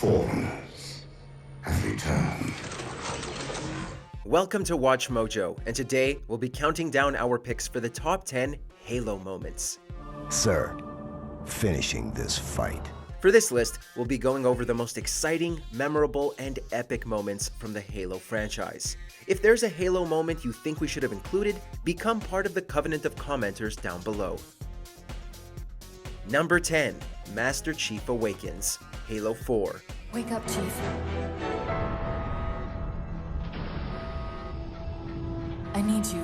forms have returned. Welcome to Watch Mojo, and today we'll be counting down our picks for the top 10 Halo moments. Sir, finishing this fight. For this list, we'll be going over the most exciting, memorable, and epic moments from the Halo franchise. If there's a Halo moment you think we should have included, become part of the Covenant of commenters down below. Number 10. Master Chief Awakens, Halo 4. Wake up, Chief. I need you.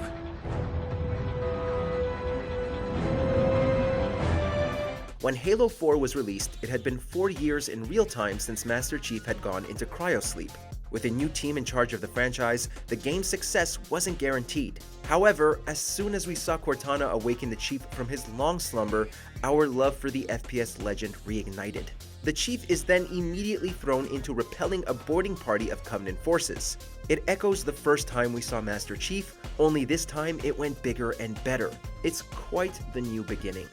When Halo 4 was released, it had been 4 years in real time since Master Chief had gone into cryosleep. With a new team in charge of the franchise, the game's success wasn't guaranteed. However, as soon as we saw Cortana awaken the Chief from his long slumber, our love for the FPS legend reignited. The Chief is then immediately thrown into repelling a boarding party of Covenant forces. It echoes the first time we saw Master Chief, only this time it went bigger and better. It's quite the new beginning.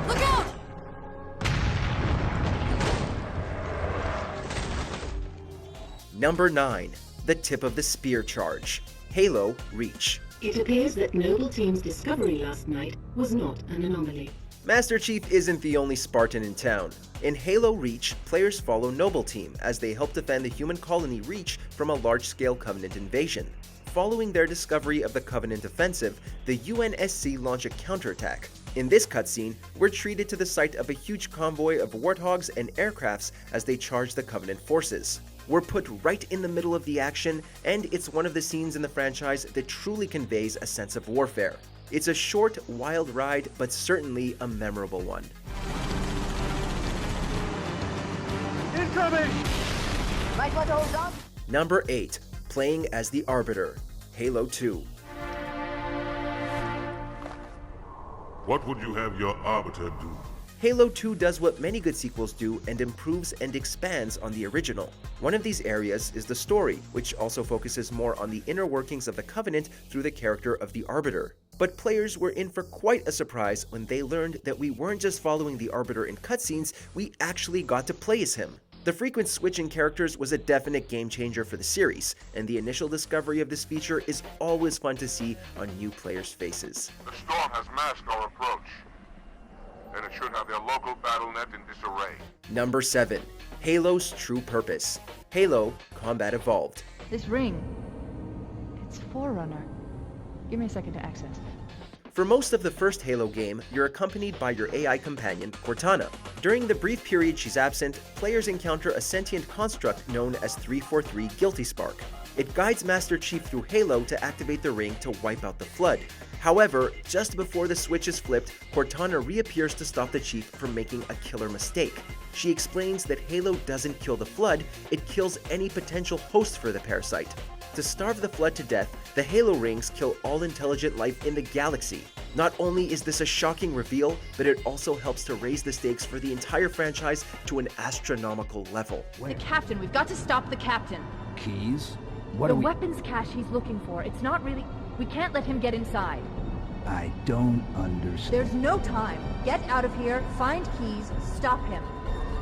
Look out! Number 9. The Tip of the Spear Charge, Halo Reach. It appears that Noble Team's discovery last night was not an anomaly. Master Chief isn't the only Spartan in town. In Halo Reach, players follow Noble Team as they help defend the human colony Reach from a large-scale Covenant invasion. Following their discovery of the Covenant offensive, the UNSC launch a counterattack. In this cutscene, we're treated to the sight of a huge convoy of Warthogs and aircrafts as they charge the Covenant forces. We're put right in the middle of the action, and it's one of the scenes in the franchise that truly conveys a sense of warfare. It's a short, wild ride, but certainly a memorable one. Incoming! Like what holds up? Number 8. Playing as the Arbiter, Halo 2. What would you have your Arbiter do? Halo 2 does what many good sequels do and improves and expands on the original. One of these areas is the story, which also focuses more on the inner workings of the Covenant through the character of the Arbiter. But players were in for quite a surprise when they learned that we weren't just following the Arbiter in cutscenes, we actually got to play as him. The frequent switch in characters was a definite game changer for the series, and the initial discovery of this feature is always fun to see on new players' faces. The storm has masked our approach, and it should have their local battle net in disarray. Number 7. Halo's True Purpose, Halo Combat Evolved. This ring. It's Forerunner. Give me a second to access it. For most of the first Halo game, you're accompanied by your AI companion, Cortana. During the brief period she's absent, players encounter a sentient construct known as 343 Guilty Spark. It guides Master Chief through Halo to activate the ring to wipe out the Flood. However, just before the switch is flipped, Cortana reappears to stop the Chief from making a killer mistake. She explains that Halo doesn't kill the Flood, it kills any potential host for the parasite. To starve the Flood to death, the Halo rings kill all intelligent life in the galaxy. Not only is this a shocking reveal, but it also helps to raise the stakes for the entire franchise to an astronomical level. The captain, we've got to stop the captain. Keys? What The are we... weapons cache he's looking for, it's not really... We can't let him get inside. I don't understand. There's no time. Get out of here, find keys, stop him.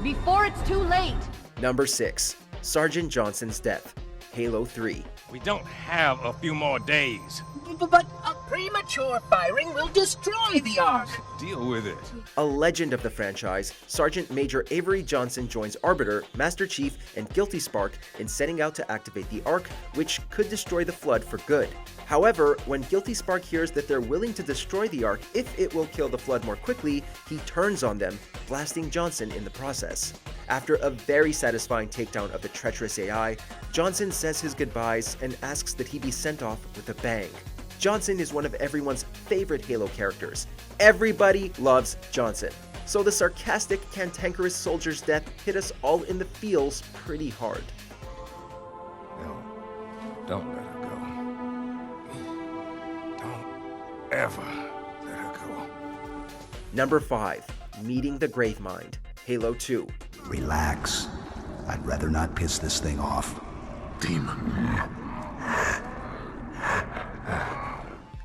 Before it's too late! Number 6. Sergeant Johnson's Death, Halo 3. We don't have a few more days. But a premature firing will destroy the Ark. Deal with it. A legend of the franchise, Sergeant Major Avery Johnson joins Arbiter, Master Chief, and Guilty Spark in setting out to activate the Ark, which could destroy the Flood for good. However, when Guilty Spark hears that they're willing to destroy the Ark if it will kill the Flood more quickly, he turns on them, blasting Johnson in the process. After a very satisfying takedown of the treacherous AI, Johnson says his goodbyes and asks that he be sent off with a bang. Johnson is one of everyone's favorite Halo characters. Everybody loves Johnson. So the sarcastic, cantankerous soldier's death hit us all in the feels pretty hard. No, don't let her go. Don't ever let her go. Number 5. Meeting the Gravemind, Halo 2. Relax. I'd rather not piss this thing off. Demon.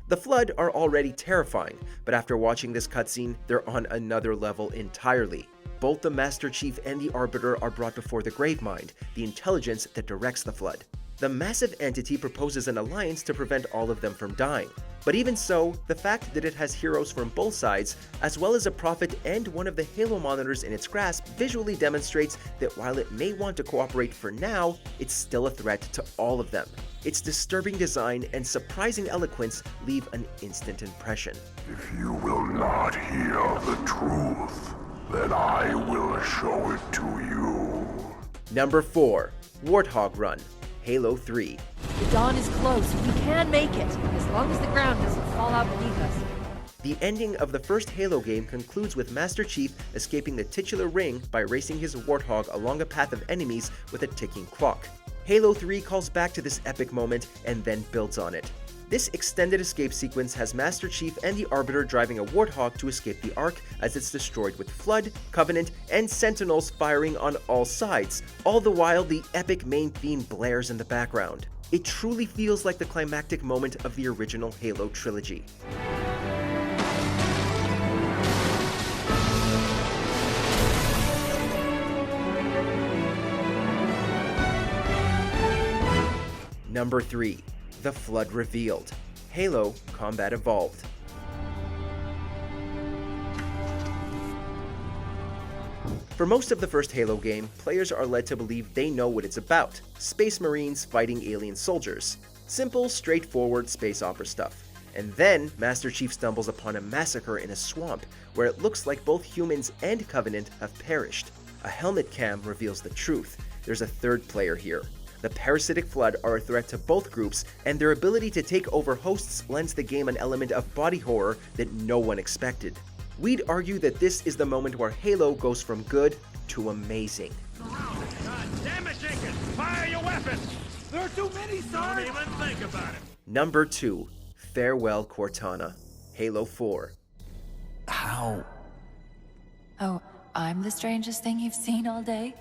The Flood are already terrifying, but after watching this cutscene, they're on another level entirely. both the Master Chief and the Arbiter are brought before the Gravemind, the intelligence that directs the Flood. The massive entity proposes an alliance to prevent all of them from dying. But even so, the fact that it has heroes from both sides, as well as a prophet and one of the Halo monitors in its grasp, visually demonstrates that while it may want to cooperate for now, it's still a threat to all of them. Its disturbing design and surprising eloquence leave an instant impression. If you will not hear the truth, then I will show it to you. Number 4. Warthog Run, Halo 3. The dawn is close. We can make it, as long as the ground doesn't fall out beneath us. The ending of the first Halo game concludes with Master Chief escaping the titular ring by racing his Warthog along a path of enemies with a ticking clock. Halo 3 calls back to this epic moment and then builds on it. This extended escape sequence has Master Chief and the Arbiter driving a Warthog to escape the Ark as it's destroyed with Flood, Covenant, and Sentinels firing on all sides. All the while, the epic main theme blares in the background. It truly feels like the climactic moment of the original Halo trilogy. Number 3. The Flood Revealed, Halo Combat Evolved. For most of the first Halo game, players are led to believe they know what it's about: Space Marines fighting alien soldiers. Simple, straightforward space opera stuff. And then, Master Chief stumbles upon a massacre in a swamp, where it looks like both humans and Covenant have perished. A helmet cam reveals the truth. There's a third player here. The parasitic Flood are a threat to both groups, and their ability to take over hosts lends the game an element of body horror that no one expected. We'd argue that this is the moment where Halo goes from good to amazing. God damn it, Jenkins! Fire your weapons! There are too many, sir! Don't even think about it. Number 2. Farewell Cortana, Halo 4. How? Oh, I'm the strangest thing you've seen all day?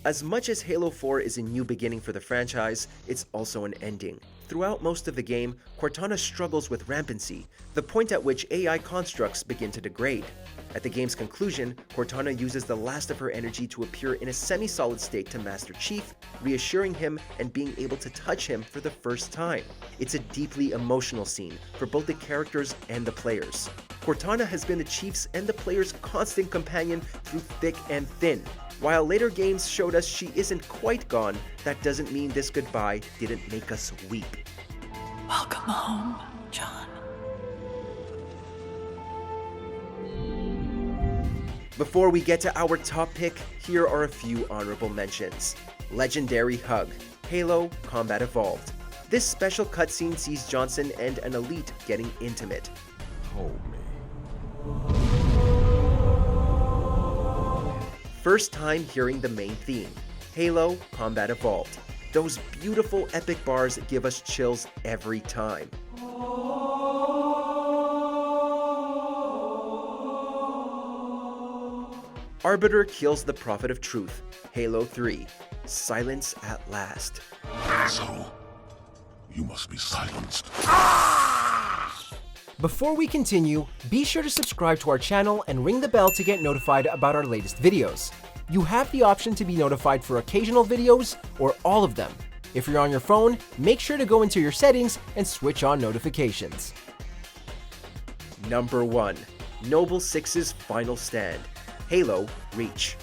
As much as Halo 4 is a new beginning for the franchise, it's also an ending. Throughout most of the game, Cortana struggles with rampancy, the point at which AI constructs begin to degrade. At the game's conclusion, Cortana uses the last of her energy to appear in a semi-solid state to Master Chief, reassuring him and being able to touch him for the first time. It's a deeply emotional scene for both the characters and the players. Cortana has been the Chief's and the players' constant companion through thick and thin. While later games showed us she isn't quite gone, that doesn't mean this goodbye didn't make us weep. Welcome home, John. Before we get to our top pick, here are a few honorable mentions. Legendary Hug, Halo Combat Evolved. This special cutscene sees Johnson and an elite getting intimate. Hold me. First time hearing the main theme, Halo Combat Evolved. Those beautiful epic bars give us chills every time. Arbiter kills the Prophet of Truth, Halo 3. Silence at last. So, you must be silenced. Before we continue, be sure to subscribe to our channel and ring the bell to get notified about our latest videos. You have the option to be notified for occasional videos or all of them. If you're on your phone, make sure to go into your settings and switch on notifications. Number 1. Noble Six's Final Stand, Halo Reach.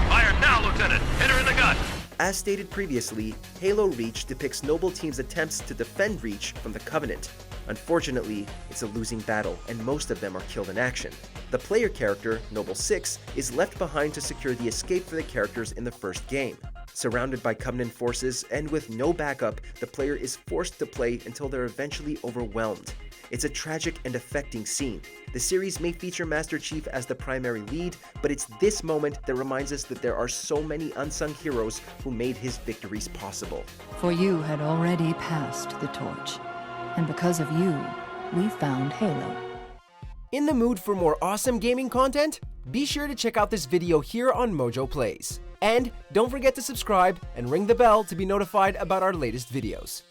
Fire now, Lieutenant! Hit her in the gut! As stated previously, Halo Reach depicts Noble Team's attempts to defend Reach from the Covenant. Unfortunately, it's a losing battle, and most of them are killed in action. The player character, Noble Six, is left behind to secure the escape for the characters in the first game. Surrounded by Covenant forces and with no backup, the player is forced to play until they're eventually overwhelmed. It's a tragic and affecting scene. The series may feature Master Chief as the primary lead, but it's this moment that reminds us that there are so many unsung heroes who made his victories possible. For you had already passed the torch, and because of you, we found Halo. In the mood for more awesome gaming content? Be sure to check out this video here on Mojo Plays. And don't forget to subscribe and ring the bell to be notified about our latest videos.